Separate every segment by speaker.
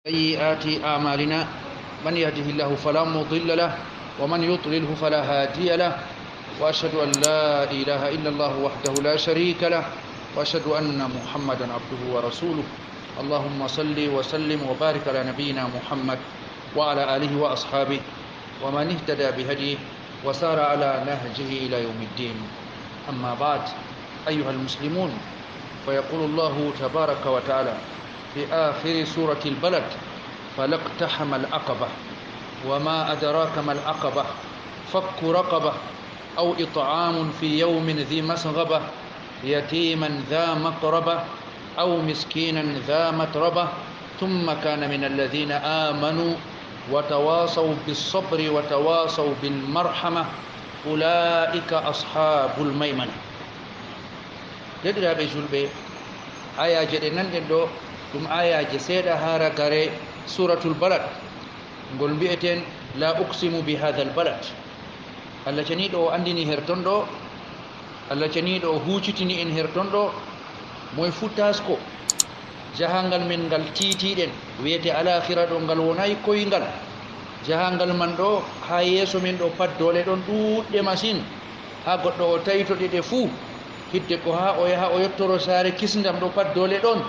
Speaker 1: سيئات أعمالنا من يهده الله فلا مضل له ومن يضلله فلا هادي له وأشهد أن لا إله إلا الله وحده لا شريك له وأشهد أن محمدا عبده ورسوله اللهم صل وسلم وبارك على نبينا محمد وعلى آله وأصحابه ومن اهتدى بهديه وسار على نهجه إلى يوم الدين. أما بعد أيها المسلمون، فيقول الله تبارك وتعالى في آخر سورة البلد: فلاقتحم العقبة وما أدراك ما العقبة فك رقبة أو إطعام في يوم ذي مسغبة يتيما ذا مقربة أو مسكينا ذا متربة ثم كان من الذين آمنوا وتواصوا بالصبر وتواصوا بالمرحمة أولئك أصحاب الميمنة. Jadi dah julbe aya jede nan den do dum aya je seeda hara gare suratul balad ngol bi'eten la uqsimu bi hadzal balad. Allah ceni do andini hertondo, Allah ceni do hucitini en hertondo moy futasko jahangal men gal titiiden wiyete alakhira do ngal wonay koyngal jahangal man do ha yeso men do pat dole don duudde machine ha goddo o tayto de fu hidde ko ha o yaha o yottoro saare kisndam do pat dole don,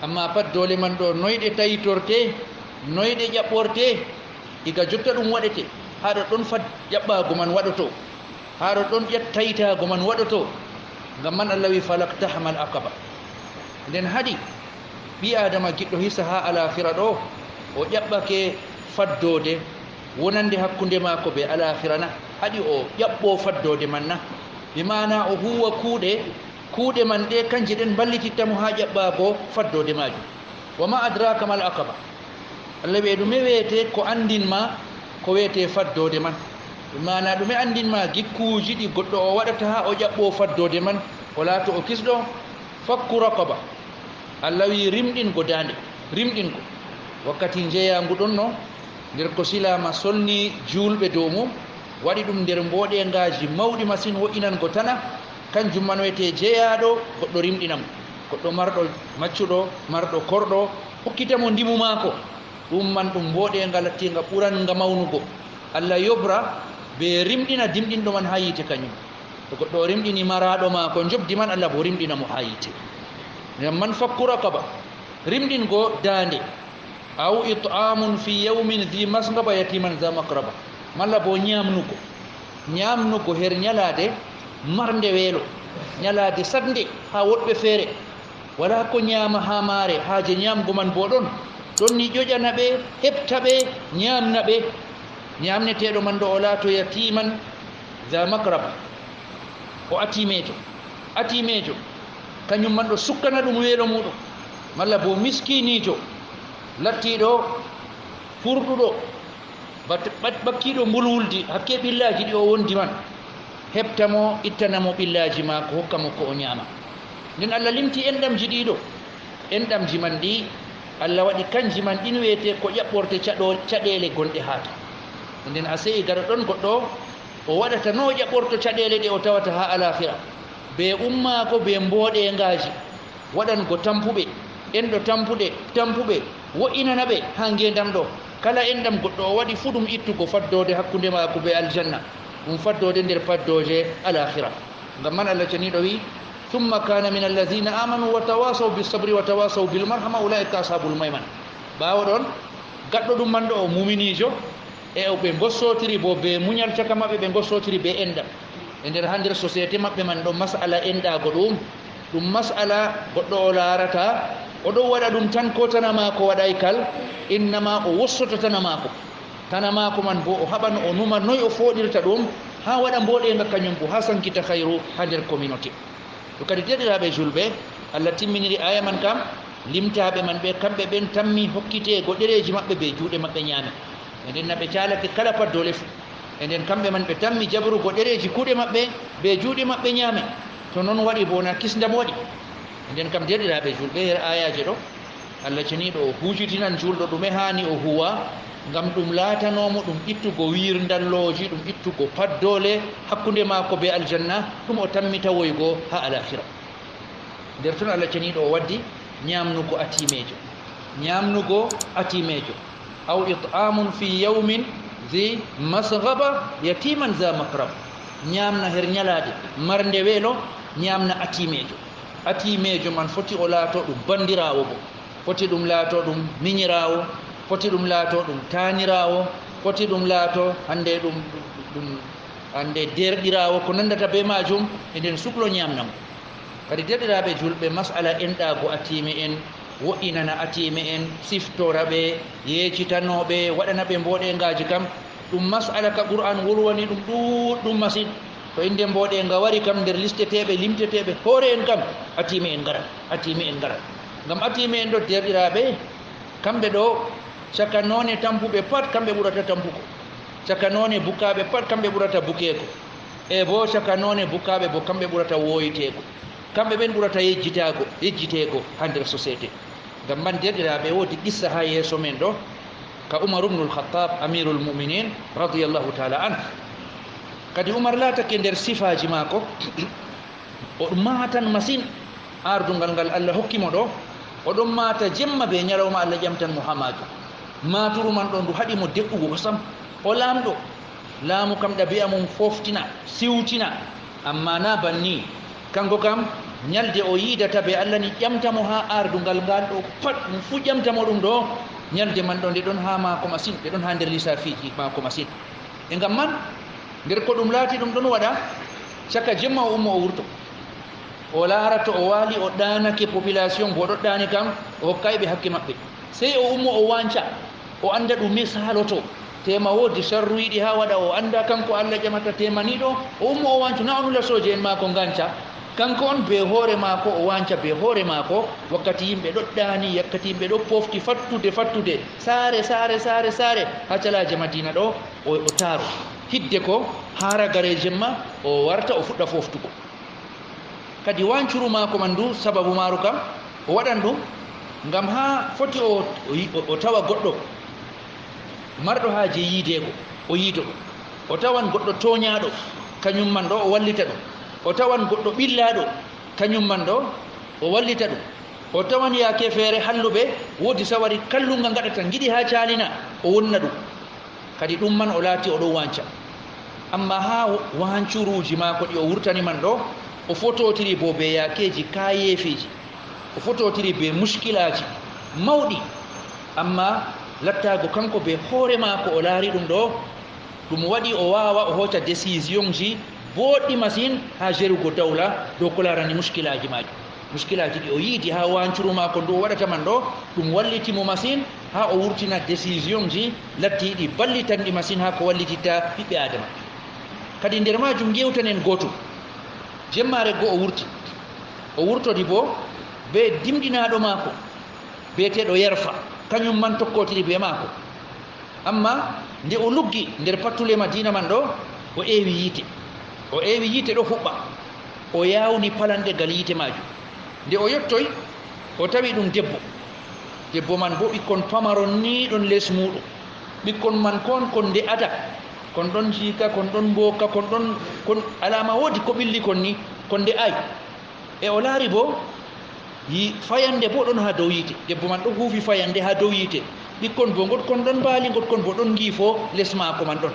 Speaker 1: amma pat dole man do noyde tayitorte noyde jabborte iga jotta dum wadete haado don fat jabbago man wadoto haado don tayitago man wadoto ngam man Allah wi falaqtahamal aqaba. Den hadi bi adama giddo hisa ha alakhira do o jabbake faddode wonande hakkunde mako be alakhira na hadi o jabbo faddode manna bimana o huwa kuude man de kanje den ballititta mo ha jabbago faddode maaju. Wama adraka mal aqaba, Allah be dume wete ko andinma ko wete faddode man, bimana dume andinma gikkuji di goddo o wadata ha o jabbo faddode man wala to o kisdo fakku raqaba. Allah wi rimdin godande rimdin ko wakkati jeya ngudonno nder ko silama solni julbe dow mum wadi dum nder mbode ngaji mawdi masin wo inan go tana kanjum man wete jeyaado goddo rimdinam goddo mardo maccudo mardo kordo hokkitamo ndimu mako dum man dum mbode ngalati nga buran nga mawnugo. Allah yobra be rimdina dimdindo man hayite kanyum to goddo rimdini marado mako jobdi man Allah bo rimdina mo hayite. Man fakku raqaba rimdin go dande aw it'amun fi yawmin dhi masghaba yatiman za maqraba, malla bo nyamnugo her nyalade marnde welo nyalade sadde ha wodbe fere wala ko nyama ha mare haaje nyamgo man bo don ni jojana be hepta be nyamna be nyamnetedo man do ola to yatiman za maqraba o atimejo kanyum man do sukkana dum welo mudum, malla bo miskinijo lattido furdudo bakkido mbulwuldi hakke billaji di o wondi man heptamo ittanamo billaji mako hokkamo ko o nyama. nden Allah limti endam jidido endam jiman di Allah wadi kanji man din wete ko jabborte cadele gonde hata. nden asei gara don goddo o wadata no jabborto cadele de o tawata ha alakhira be umma ko be mbode ngaji wadan go tampube endo tampude wo inanabe ha ngendam do kala endam goddo o wadi fudum ittugo faddode hakkunde ma ko be aljanna faddode nder faddoje alakhirah. ngam man Allah ceni do wi thumma kana min allazina amanu wa tawasaw bis sabri wa tawasaw bil marhama ulaika ashabul maimana. bawo don gaddo dum mando o muminijo e o be bossotiri bo be munyal caka mabbe be bossotiri be endam e nder hander society mabbe man do mas'ala endago dum mas'ala goddo o larata o do wada dum tan ko tanama ko wadai kal innama o wossoto tanama ko man bo o haban o numa noy o fodirta dum ha wada mbode nga kanyum bo hasan kita khairu hander community. to kadi dedirabe julbe Allah timminiri aya man kam limtabe man be kambe ben tammi hokkite godereji mabbe be juude mabbe nyame nden nabe calake kala pat dole fu nden kambe man be tammi jabru godereji kude mabbe be juude mabbe nyame. to non wadi bona kisndam wadi nden kam dedirabe julbe her ayaje do Allah ceni do hujitinan juldo dume hani o huwa ngam dum latanomo dum ittugo wirdalloji dum ittugo paddole hakkunde mako be aljanna dum o tammita woygo ha alakhirah. nder ton Allah ceni do waddi nyamnugo atimejo ñamnugo atimejo aw it'amun fi yawmin zi masghaba yatiman za makrab ñamna her ñalade marnde weelo ñamna atimejo man foti o laato ɗum bandirawo bo foti ɗum laato ɗum miñirawo foti ɗum laato ɗum tanirawo foti ɗum laato hande ɗum hande derɗirawo ko nandata be majum e nden suklo ñamnamo kadi derɗiraɓe julɓe masala enɗago atime en wo'inana atime en siftora ɓe yeccitanoɓe waɗana ɓe mboɗengaji kam ɗum masala ka qur'an wolwani ɗum ɗuɗɗum masine to inde mboɗenga wari kam nder listeteɓe limteteɓe hoore en kam atime en garat ngam atime en ɗo derɗiraɓe kamɓe ɗo caka none tampuɓe pat kamɓe ɓurata tampuko caka none bukaɓe pat kamɓe ɓurata bukeko e bo caka none bukaɓe bo kamɓe ɓurata woyiteko kamɓe ɓen ɓurata yejjitego ha nder société ngam man derɗiraɓe wodi qissa ha yeeso men ɗo ka Umar ibn al-Khattab amirul mu'minin radiyallahu ta'ala an kadi Umar laatake nder sifaji mako oɗum matan masine ardungal ngal Allah hokkimo ɗo oɗon mata jemma be ñalawma Allah ƴamtan mo ha majum maturu man ɗo ndu haɗimo deɓɓugo ko sam o laamɗo laamu kam ɗabi'a mum foftina siwtina amma na banni kanko kam ñalde o yiidata be Allah ni ƴamtamo ha ardungal ngal ɗo pat ɗum fu ƴamtamo ɗum ɗo ñalde man ɗo nde ɗon ha mako masine ɗe ɗon ha nder lisafiji mako masine e ngam man nder ko ɗum laati ɗum ɗon waɗa caka jemma o ummo o wurto o laara to o waali o ɗanake population bo ɗo ɗani kam o hokkayɓe hakke maɓɓe sey o ummo o wanca o anda ɗume saloto tema wodi sharru yiɗi ha waɗa o anda kanko Allah ƴamata temaniɗo o ummo o wancu na onula soje en mako ganca kanko on be hoore mako o wanca be hoore mako wakkati yimɓe ɗo ɗani yakkati yimɓe ɗo pofti fattude saare ha calaje Madina ɗo o taaro hidde ko hara gare jemma o warta o fuɗɗa foftugo kadi wancuru mako man du sababu maru kam o waɗan ɗum ngam ha foti o tawa goɗɗo marɗo haaji yiidego o yiido o tawan goɗɗo toñaɗo kañum man ɗo o wallita ɗum o tawan goɗɗo ɓillaɗo kañum man ɗo o wallita ɗum o tawan yaake feere halluɓe woodi sawari kallunga gaɗata giɗi ha calina o wonna ɗum kadi ɗum man o laati oɗon wanca amma ha wancuruji mako ɗi o wurtani man ɗo o fototiri bo be yaakeji kayefeji o fototiri be muskilaji mawɗi amma lattago kanko be hoore mako o laari ɗum ɗo ɗum waɗi o wawa o hoca décision ji boɗɗi masine ha jerugo dawla dow ko larani muskilaji maji muskilaji ɗi o yiidi ha wancuru mako ndu o waɗata man ɗo ɗum wallitimo masine ha o wurtina décision ji lattiɗi ballitanɗi masine ha ko wallititta ɓiɓɓe adama kadi nder majum gewtanen gotum jemmare go o wurtodi bo be dimɗinaɗo mako beeteɗo Yarfa kañum man tokkotiri be mako amma nde o luggi nder pattule Madina man ɗo o eewi yiite ɗo huɓɓa o yawni palande gal yiite majum nde o yettoy o tawi ɗum debbo man bo ɓikkon pamaron ni ɗon les muɗum ɓikkon man kon nde ada kon ɗon jiika kon ɗon mboka kon alama woodi ko ɓilli kon ni kon nde ay e o laari bo fayande bo ɗon ha dow yiite debbo man ɗo huufi fayande ha dow yiite ɓikkon bo gotkon ɗon mbaali gotkon bo ɗon giifo les maako man ɗon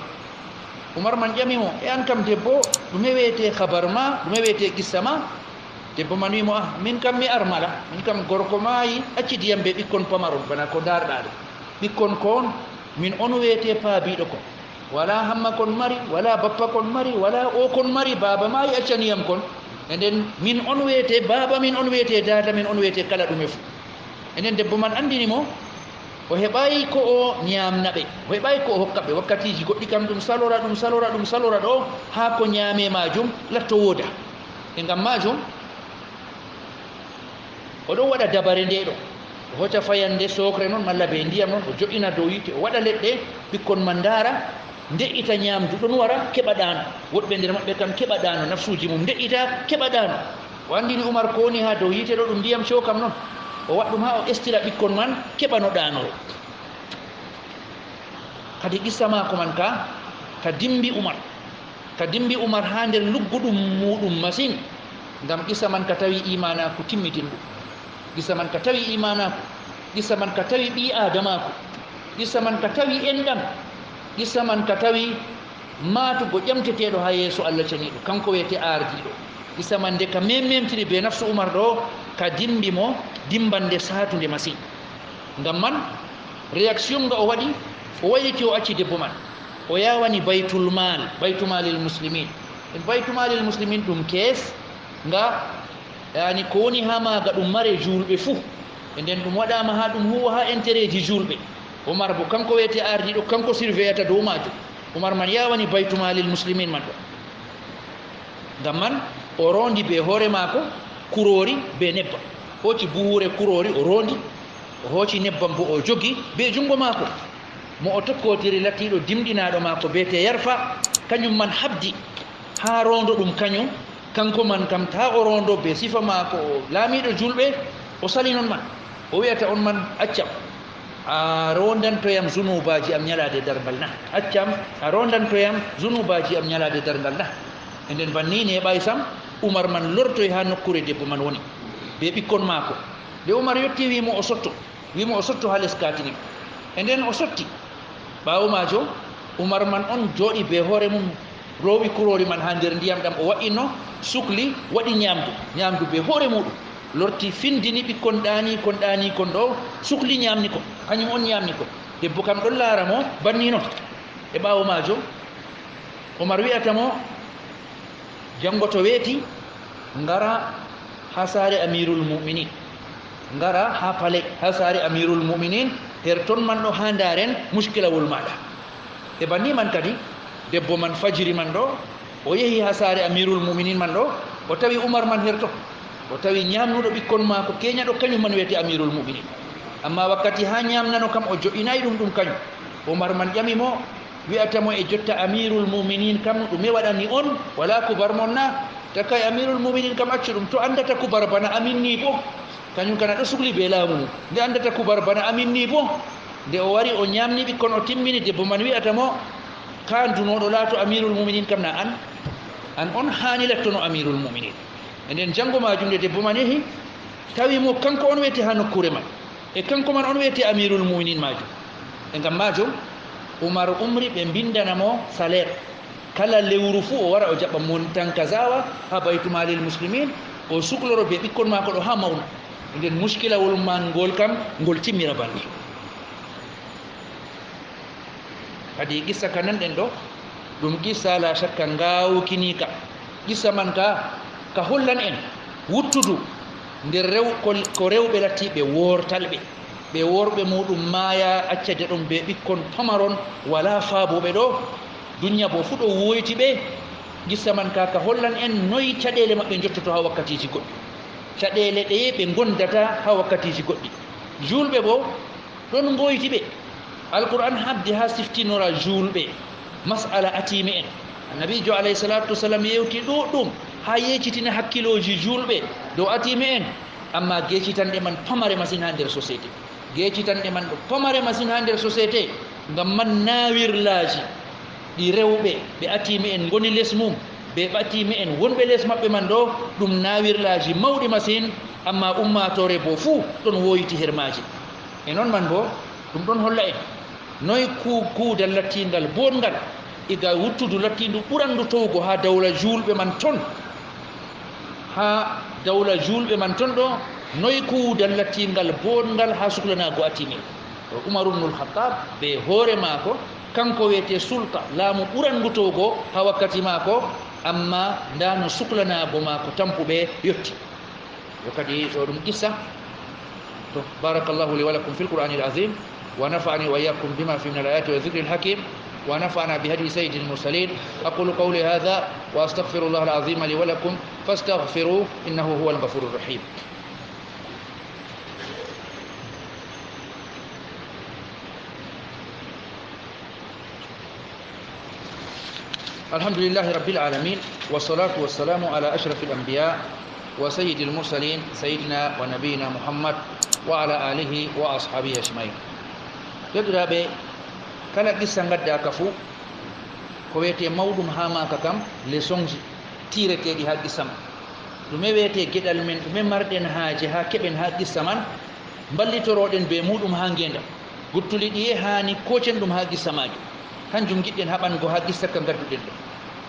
Speaker 1: Umar man ƴamimo e an kam debbo ɗume wiyete habar ma ɗume wiyete qissa ma debbo man wimo min kam mi armala min kam gorko maayi accidiyam be ɓikkon pamaron bana ko darɗa ɗo ɓikkon kon min on wiyete paabiɗo kon wala hamma kon mari wala bappa kon mari wala o kon mari baba maayi accaniyam kon e nden min on wiyete baba min on wiyete dada min on wiyete kala ɗume fu e nden debbo man andini mo o heɓayi ko o ñamnaɓe o heɓayi ko o hokkaɓe wakkatiji goɗɗi kam ɗum salora ɗo ha ko ñaame majum latto wooda e ngam majum oɗon waɗa dabare nde ɗo o hocca fayande sokre noon malla be ndiyam noon o joƴina dow yiite o waɗa leɗɗe ɓikkon man daara nde'ita ñamdu ɗon wara keɓa ɗano woɗɓe nder maɓɓe kam keɓa ɗano nafsuji mum nde'ita keɓa ɗano o andini Umar ko woni ha dow yiite ɗo ɗum ndiyam cokam noon o waɗ ɗum ha o estira ɓikkon man keɓa no ɗanoro kadi qissa mako man ka dimbi Umar ha nder lugguɗum muɗum masine ngam qissa man ka tawi imanaku timmitinɗum qissa man ka tawi imanaku gissa man ka tawi ɓi adamako gissa man ka tawi enɗam gissa man ka tawi matugo ƴamteteɗo ha yeeso Allah ceniɗo kanko wiyete ardiɗo gissa man nde ka memtiri be nafsu Umar ɗo ka dimbi mo dimbande satude masine ngam man réaction nga o waɗi o wayliti o acci debbo man o yawani baytumalil muslimin baytumalil muslimin ɗum kees nga yani ko woni ha maga ɗum mare julɓe fuu e nden ɗum waɗama ha ɗum huwa ha intérêt ji julɓe Umar bo kanko wiyete ardiɗo kanko surveillata dow majum Umar man yawani baytumalil muslimin man ɗo ngam man o rondi be hoore mako kurori be nebbam hoci buhure kurori o rondi o hoci nebbam bo o jogi be jungo mako mo o tokkotiri lattiɗo dimɗinaɗo mako bete yarfa kañum man habdi ha rondo ɗum kañum kanko man kam ta o rondo be sifa mako o laamiɗo julɓe o sali non man o wiyata on man accam a rondantoyam zunubaji am ñalade dargal na accam a rondantoyam zunubaji am ñalade dargal na e nden bannini e ɓay sam Umar man lortoy ha nokkure debbo man woni be ɓikkon mako nde Umar yetti wimo o sotto ha les katini e nden o sotti ɓawo majo Umar man on jooɗi be hoore mum rowi kurori man ha nder ndiyam ɗam o wa'ino sukli waɗi ñamdu be hoore muɗum lorti findini ɓikkon ɗani kon ɗo sukli ñamni ko kañum on ñamni ko debbo kam ɗon laara mo banni non e ɓawo majo Umar wi'ata mo jango to weeti ngara ha saare amirul mu'minin ngara ha pale ha saare amirul mu'minin her ton man ɗo ha ndaren muskilawol maɗa e banni man kadi debbo man fajiri man ɗo o yehi ha saare amirul mu'minin man ɗo o tawi Umar man her to o tawi ñamnuɗo ɓikkon mako keñaɗo kañum man wiyete amirul mu'minin amma wakkati ha ñamnano kam o joƴinayi ɗum kañum Umar man ƴamimo wi'atamo e jotta amirul mu'minin kam ɗume waɗani on wala kubar mon na takay amirul mu'minin kam accu ɗum to andata kubar bana amin ni bo kañum kana ɗo sukli be laamu mum nde andata kubar bana amin ni bo nde o wari o ñamni ɓikkon o timmini debbo man wi'atamo ka dunoɗo laato amirul mu'minin kam na an on hani lattono amirul mu'minin e nden janngo majum nde debbo man yehi tawi mo kanko on wiyete ha nokkure man e kanko man on wiyete amirul mu'minin majum e ngam majum Umar umri ɓe bindanamo salaire kala lewru fuu o wara o jaɓa montan kazawa ha baytumalil muslimin o sukloro be ɓikkon mako ɗo ha mawna nden muskilawol man ngol kam ngol timmira banni kadi gissa ka nanɗen ɗo ɗum gissa la shakka ngawkinika gissa man ka hollan en wuttudu nder ko rewɓe lattiɓe wortalɓe ɓe worɓe muɗum maya accade ɗon be ɓikkon pamaron wala faaboɓe ɗo duniya bo fu ɗo woyti ɓe gissa man ka hollan en noyi caɗele maɓɓe jottoto ha wakkatiji goɗɗi caɗele ɗe ɓe gondata ha wakkatiji goɗɗi julɓe bo ɗon goyti ɓe alquran habdi ha siftinora julɓe masala atime en annabijo alayhi salatu wasalam yewti ɗuɗɗum ha yeccitina hakkiloji julɓe dow atime en amma geccitanɗe man pamare masine ha nder société geccitanɗe man ɗo pamare masine ha nder société ngam man nawirlaji ɗi rewɓe ɓe atime en goni less mum ɓe ɓatime en wonɓe less maɓɓe man ɗo ɗum nawirlaji mawɗi masine amma ummatore bo fuu ɗon woyti hermaji e noon man bo ɗum ɗon holla en noy kuudal lattingal bongal iga wuttudu lattindu ɓurandu towgo ha dawla julɓe man ton ha dawla julɓe man ton ɗo noy kuudal lattingal bongal ha suklanago atime Umar ibnul Khattab be hoore maako kanko wiyete sulta laamu ɓurangu towgo ha wakkati maako amma nda no suklanago maako tampuɓe yotti yo kadi ɗo ɗum qissa to barakallahu li wa lakum fil qur'anil azim wa nafa'ani wa iyyakum bima fi min al-ayati wa dhikril hakim ونفعنا بهدي سيد المرسلين أقول قولي هذا وأستغفر الله العظيم لي ولكم فاستغفروه إنه هو الغفور الرحيم الحمد لله رب العالمين والصلاة والسلام على أشرف الأنبياء وسيد المرسلين سيدنا ونبينا محمد وعلى آله وأصحابه أجمعين يدرى kala qissa gadda ka fuu ko wiyete mawɗum ha maka kam leçon ji tireteɗi ha qissa man ɗume wiyete geɗal men ɗume marɗen haaje ha keɓen ha qissa man ballitoroɗen be muɗum ha ngenda guttuli ɗi hani kocen ɗum ha gissa majum kanjum giɗɗen haɓango ha gissa ka gadduɗen ɗo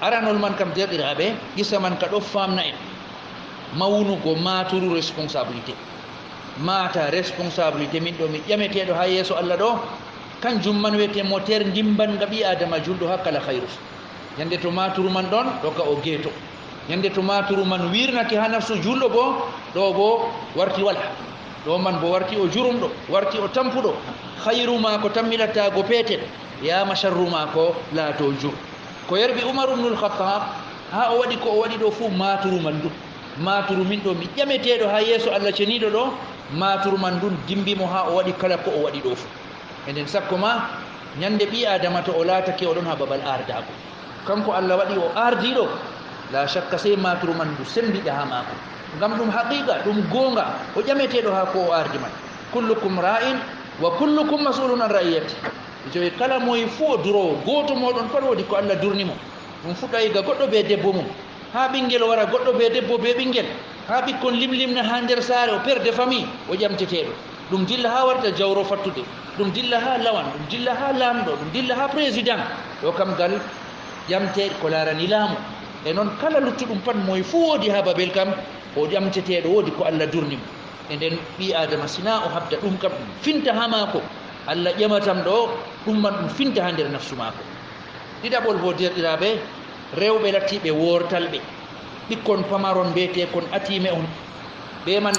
Speaker 1: aranol man kam derɗiraɓe gissa man ka ɗo famna en mawnugo maturu responsabilité mata responsabilité min ɗo mi ƴameteɗo ha yeeso Allah ɗo kanjum man wiyete moteur dimbanga ɓi adama julɗo ha kala hayru yande to maturu man ɗon ɗo ka o geeto yande to maturu man wirnake ha nafsu julɗo bo ɗo bo warti wala ɗo man bo warti o jurumɗo warti o tampuɗo hayru ma ko tammilatago peetel yama sharru ma ko laato jur ko yerɓi Umar ibnul Khattab ha o waɗi ko o waɗi ɗo fuu maturu man ɗum maturu min ɗo mi ƴameteɗo ha yeeso Allah ceniɗo ɗo maturu man ɗum dimbimo ha o waɗi kala ko o waɗi ɗo fuu e nden sakko ma ñande ɓi adama to o laatake oɗon ha babal ardago kanko Allah waɗi o ardiɗo la shakka sey maturu man ndu sembiɗa ha maako ngam ɗum haqiqa ɗum gonga o ƴameteɗo ha ko o ardi man kullukum ra'in wa kullukum mas'ulun an ra'iyati joyi kala moye fuu o durowo goto moɗon pat woodi ko Allah durnimo ɗum fuɗɗa iga goɗɗo be debbo mum ha ɓinguel wara goɗɗo be debbo be ɓinguel ha ɓikkon limlimna ha nder saare o père de famille o ƴamteteɗo ɗum dilla ha warta jawro fattude ɗum dilla ha lawan ɗum dilla ha lamɗo ɗum dilla ha président ɗo kam gal ƴamteɗe ko larani laamu e noon kala luttuɗum pat moye fuu woodi ha babel kam o ƴamteteɗo woodi ko Allah durnimo e nden ɓi adama sina o habda ɗum kam ɗum finta ha maako Allah ƴamatam ɗo ɗum man ɗum finta ha nder nafsu maako ɗiɗaɓol bo derɗiraɓe rewɓe lattiɓe wortalɓe ɓikkon pamaron mbiyete kon atime on ɓe man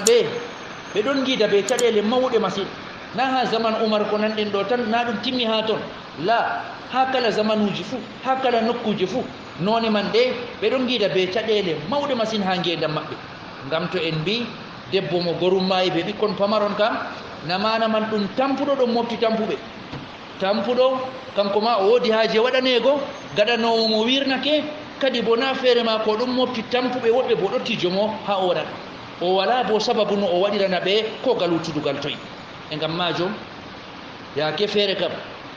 Speaker 1: ɓe ɗon jiida be caɗele mawɗe masine na ha zaman Umar ko nanɗen ɗo tan na ɗum timmi ha toon la ha kala zamanuji fuu ha kala nokkuji fuu none man ɓe ɗon jiida be caɗele mawɗe masine ha ngendam maɓɓe ngam to en mbi debbo mo gorum mayi ɓe ɓikkon pamaron kam namana man ɗum tampuɗo ɗon mofti tampuɓe tampuɗo kanko ma o woodi haaje waɗanego gaɗanowo mo wirnake kadi bo na feere ma ko ɗum mofti tampuɓe woɗɓe bo ɗottijo mo ha o waɗat o wala bo sababu no o waɗirana ɓe ko galutudugal toy e ngam majum yaake feere kam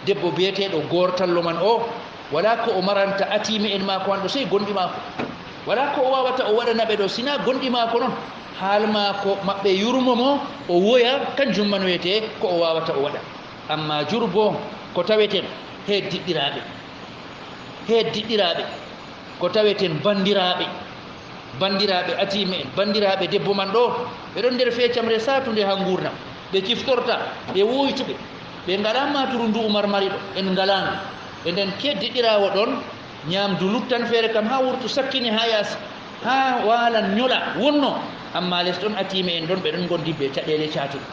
Speaker 1: debbo biyeteɗo gortallo man o wala ko o maranta atimi en mako an ɗo sey gonɗi mako wala ko o wawata o waɗana ɓe ɗo sina gonɗi mako noon haal mako maɓɓe yurmomo o woya kanjum man wiyete ko o wawata o waɗa amma jurbo ko taweten heddiɗɗiraɓe ko taweten bandiraɓe atime en bandiraɓe debbo man ɗo ɓe ɗon nder feccamre satunde ha gurnam ɓe ciftorta ɓe woytuɓe ɓe ngala maturu ndu Umar mari ɗo en ngalandu e nden keddiɗirawo ɗon ñamdu luttan feere kam ha wurtu sakkini ha yaasi ha walan ñola wonno amma les ɗon atime en ɗon ɓe ɗon gondi be caɗele catuɗe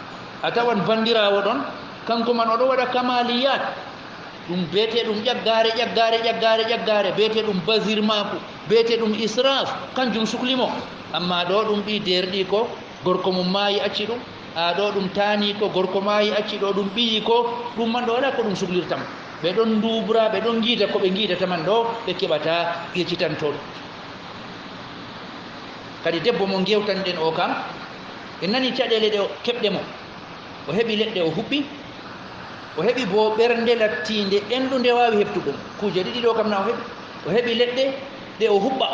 Speaker 1: a tawan bandirawo ɗon kanko man oɗo waɗa kamaliyat ɗum beete ɗum ƴaggare beete ɗum basir mako beete ɗum israf kanjum suklimo amma ɗo ɗum ɓi derɗi ko gorko mum maayi acci ɗum ɗo ɗum taani ko gorko maayi acci ɗo ɗum ɓiyi ko ɗum man ɗo wala ko ɗum suklirtama ɓe ɗon dubra ɓe ɗon giida ko ɓe giidata man ɗo ɓe keɓata yeccitantoɗo kadi debbo mo gewtanɗen o kam en nani caɗele ɗe keɓɗe mo o heɓi leɗɗe o huɓɓi o heɓi bo ɓernde lattinde enɗude wawi heɓtuɗum kuje ɗiɗi ɗo kam na o heɓi leɗɗe ɗe o huɓɓa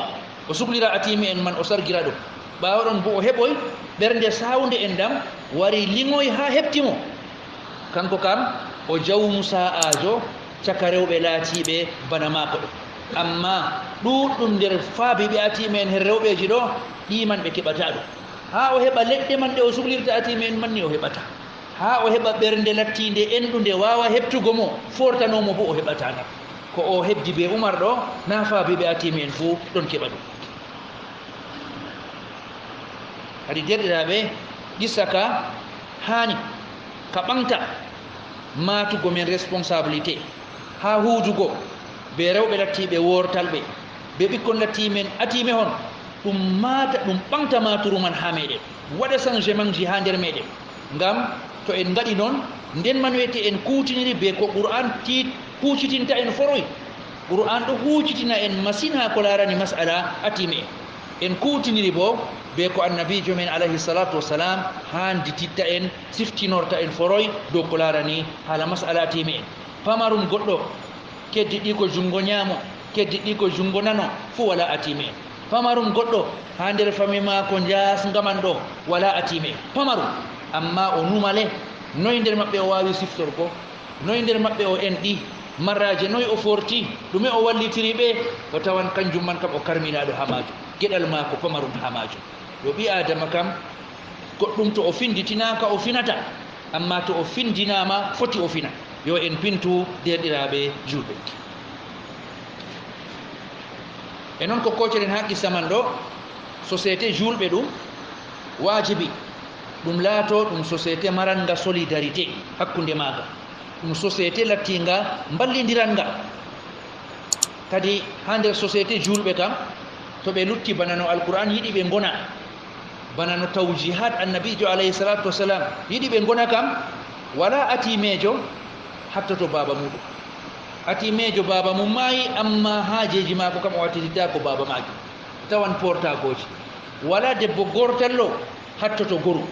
Speaker 1: o suklira atimi en man o sargira ɗum ɓawa ɗon bo o heɓoy ɓernde sawde en ɗam wari liŋoy ha heɓtimo kanko kam o jawmu sa'ajo caka rewɓe laatiɓe bana mako ɗo amma ɗuɗɗum nder faabiɓe atime en hen rewɓeji ɗo ɗiman ɓe keɓata ɗum ha o heɓa leɗɗe man ɗe o suklirta atime en manni o heɓata ha o heɓa ɓernde lattinde enɗude wawa heɓtugo mo fortanomo bo o heɓata ɗam ko o hebdi be Umar ɗo na faabiɓe atime en fo ɗon keɓa ɗum kadi derɗiraɓe qissa ka hani ka ɓamta matugo men responsabilité ha huudugo be rewɓe lattiɓe wortalɓe be ɓikkon lattimen atime hon ɗum mata ɗum ɓamta maturu man ha meɗen waɗa changement ji ha nder meɗen ngam to en ngaɗi noon nden man wiyete en kutiniri be ko Qur'an huccitinta en foroy Qur'an ɗo huccitina en masine ha ko larani masala atime en kutiniri bo be ko annabijo men alayhi salatu wassalam handi titta en siftinorta en foroy dow ko larani hala masala atime en pamarum goɗɗo keddiɗi ko jungo ñaamo keddiɗi ko jungo nano fu wala atime en pamarum goɗɗo ha nder fami ma ko jas ngaman ɗo wala atime en pamarum amma o numale noy nder maɓɓe o wawi siftorgo, noy nder maɓɓe o enɗi marraje, noy o forti, ɗume o wallitiri ɓe, o tawan kanjum man kam o karminaɗo ha majum, gueɗal mako pamarum ha majum. yo ɓi adama kam goɗɗum to o finditinaka o finata, amma to o findinama foti o fina. yo en pintu derɗiraɓe julɓe. e noon ko kocoɗen ha qissa man ɗo, société julɓe ɗum wajibi ɗum laato ɗum société maranga solidarité hakkunde maga, ɗum société lattinga ballidiranga. kadi ha nder société julɓe kam to ɓe lutti bana no alqur'an yiɗi ɓe gona, bana no tawjihat annabijo alayhi salatu wassalam yiɗi ɓe gona kam, wala atimejo hattoto baba muɗum. atimejo baba mum maayi amma haajeji mako kam o wattitita ko baba maki, tawan portagoji. wala debbo gortallo hattoto goru,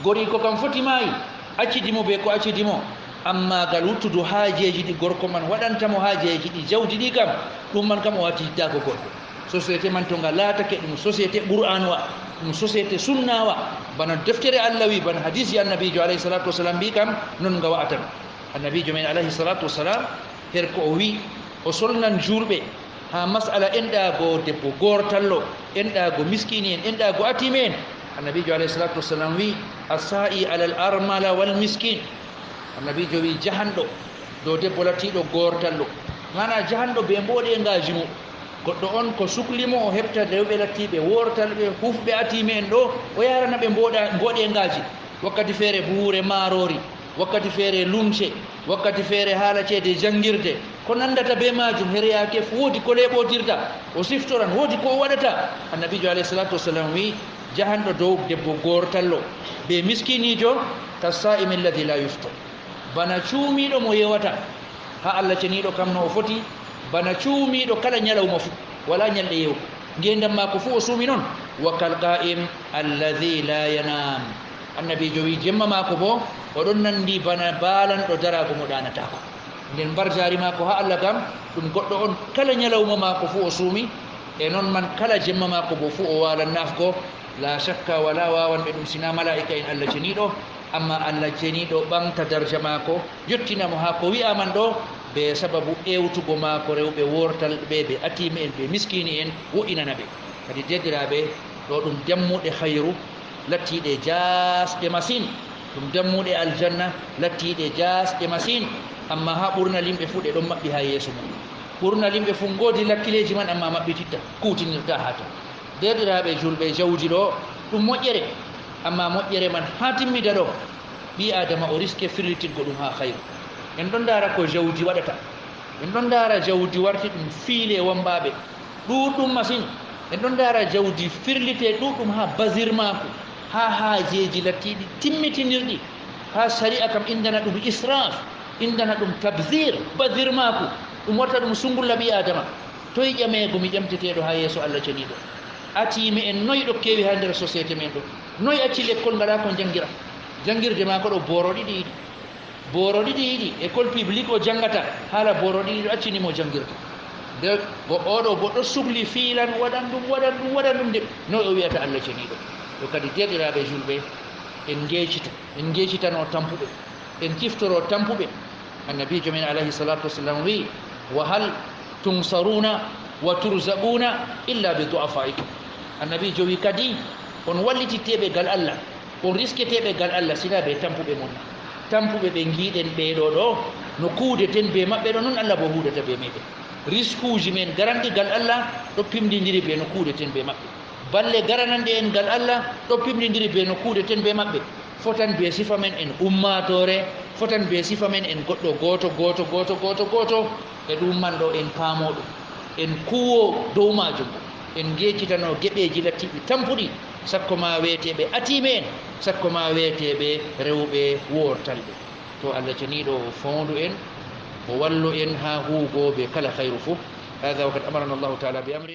Speaker 1: gori ko kam foti maayi, accidimo be ko accidimo, amma gal wuttudu haajeji ɗi gorko man waɗantamo haajeji ɗi jawdi ɗi kam, ɗum man kam o wattitita ko gorko. société man to nga laatake ɗum société qur'an wa, ɗum société sunna wa, bana deftere allah wi, bana hadisi annabijo alayhi salatu wassalam mbi kam, non nga wa'atan. annabijo men alayhi salatu wassalam her ko o wi o solnan julɓe ha masala enɗago debbo gortallo, enɗago miskini en, enɗago atime en. annabijo alayhi salatu wassalam wi asai ala al armala wal miskin. annabijo wi jahanɗo dow debbo lattiɗo gortallo, mana jahanɗo be mboɗe ngaji mum, goɗɗo on ko suklimo o heɓta rewɓe lattiɓe wortalɓe hufɓe atime en ɗo, o yarana ɓe mboɗe ngaji, wakkati feere buure marori, wakkati feere lumce, wakkati feere haala ceede jangirde, ko nandata be majum. hereyake fu woodi ko leɓotirta, o siftoran, woodi ko o waɗata. annabijo alayhi salatu wassalam wi jahanɗo dow debbo gortallo be miskinijo kasaimi alladi la yuftar, bana cuumiɗo mo yewata ha allah ceniɗo kam no o foti, bana cuumiɗo kala ñalawma fu, wala ñalɗe yew, ngendam mako fu o suumi noon. wa kal qa'im alladi la yanam, annabijo wi jemma mako bo oɗon nandi bana balanɗo darago mo ɗanatako, nden mbarjari mako ha allah kam ɗum goɗɗo on kala ñalawma mako fu o suumi, e noon man kala jemma mako bo fu o walan nafgo. la shakka wala wawanɓe ɗum sina malaika en allah ceniɗo, amma allah ceniɗo ɓamta darja mako, yettinamo ha ko wi'aman ɗo, be sababu ewtugo mako rewɓe wortal ɓe, ɓe atime en, ɓe miskini en, wo'inana ɓe. kadi dediraɓe ɗo ɗum dammuɗe hayru lattiɗe jasɗe masine, ɗum dammuɗe aljanna lattiɗe jasɗe masine, amma ha ɓurna limɓe fu ɗe ɗon maɓɓi ha yeeso mum. ɓurna limɓe fu godi lakkileji man, amma maɓɓititta, kutinirta hata. dediraɓe julɓe, jawdi ɗo ɗum moƴƴere, amma moƴƴere man ha timmida ɗo ɓi adama o riske firlitingo ɗum ha hayru. en ɗon dara ko jawdi waɗata, en ɗon dara jawdi warti ɗum fiile wambaɓe ɗuɗɗum masine, en ɗon dara jawdi firlite ɗuɗɗum ha basir mako, ha haajeji lattiɗi timmitinirɗi, ha sharia kam indana ɗum israf, indana ɗum tabzir, basir mako ɗum watta ɗum sungulla ɓi adama. toye ƴamego mi ƴamteteɗo ha yeeso allah ceniɗo. atime en noyi ɗo kewi ha nder société men ɗo, noyi acci l'école ngaɗa ko jangira, jangirde mako ɗo boro ɗiɗi yiɗi, boro ɗiɗi yiɗi, école publique o jangata, haala boro ɗiɗi ɗo accinimo jangirde. nde oɗo bo ɗo sukli fiilan waɗan ɗum de noyi o wiyata allah ceniɗo. ɗo kadi deɗiraɓe julɓe, en gecitano tampuɓe, en ciftoro tampuɓe. annabijo men alayhi salatu wassalam wi wa hal tunsaruna wa turzaquna illa bi du'afaikum. annabijo wi kadi on wallititeɓe gal allah, on risketeɓe gal allah sina be tampuɓe mon. tampuɓe ɓe giɗen ɓeɗo ɗo no kuudeten be maɓɓe ɗo, noon allah bo huudata be meɗen. risque uji men garanɗi gal allah ɗo pimdidiri be no kuudeten be maɓɓe, balle garananɗe en gal allah ɗo pimdidiri be no kuudeten be maɓɓe. fotan be sifa men en ummatore, fotan be sifa men en goɗɗo goto e ɗum man ɗo en paamo ɗum, en kuwo dow majum, en gecitano geɓeji lattiɗi tampuɗi, sakko ma weeteɓe atime en, sakko ma weeteɓe rewɓe wortalɓe. to allah ceniɗo fondu en, o wallu en ha huugoɓe kala hayru fof. hada wa kad amarana allahu taala bi amrin.